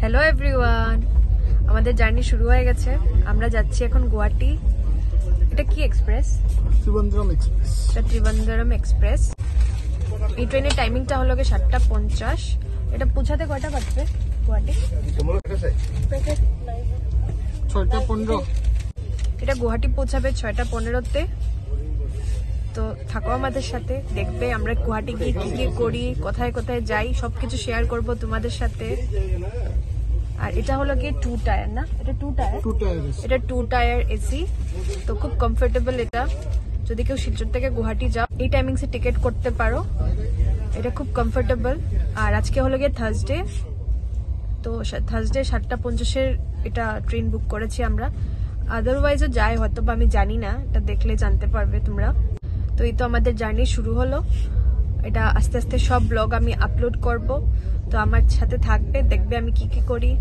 Hello everyone, আমাদের journey শুরু হয়ে গেছে। আমরা যাচ্ছি এখন গুয়াহাটি। এটা কি এক্সপ্রেস? ত্রিবন্ধরম এক্সপ্রেস। এটা ত্রিবন্ধরম এক্সপ্রেস। এই ট্রেনের টাইমিংটা হলো 7:50। এটা পৌঁছাতে কয়টা বাজবে গুয়াহাটি? 6:15। এটা গুয়াহাটি পৌঁছাবে 6:15-তে। তো থাকো আমাদের সাথে, দেখবে আমরা গুয়াহাটি গিয়ে কি কি করি, কোথায় কোথায় যাই, সবকিছু শেয়ার করব তোমাদের সাথে। আর এটা হলো কি 2 টায়ার না? এটা 2 টায়ার। এটা 2 টায়ার এসি, তো খুব কমফোর্টেবল। এটা যদি কেউ শিলচর থেকে গুয়াহাটি যাও এই টাইমিংসে টিকিট করতে পারো। এটা খুব কমফোর্টেবল। আর আজকে হলো গিয়ে থার্সডে, তো থার্সডে 7:50-এর এটা ট্রেন বুক করেছি আমরা। আদারওয়াইজও যাই হয়তো, বা আমি জানি না, এটা দেখলে জানতে পারবে তোমরা। তো এই তো আমাদের জার্নি শুরু হলো। এটা আস্তে আস্তে সব ব্লগ আমি আপলোড করব, তো আমার সাথে থাকবে, দেখবে আমি কি কি করি।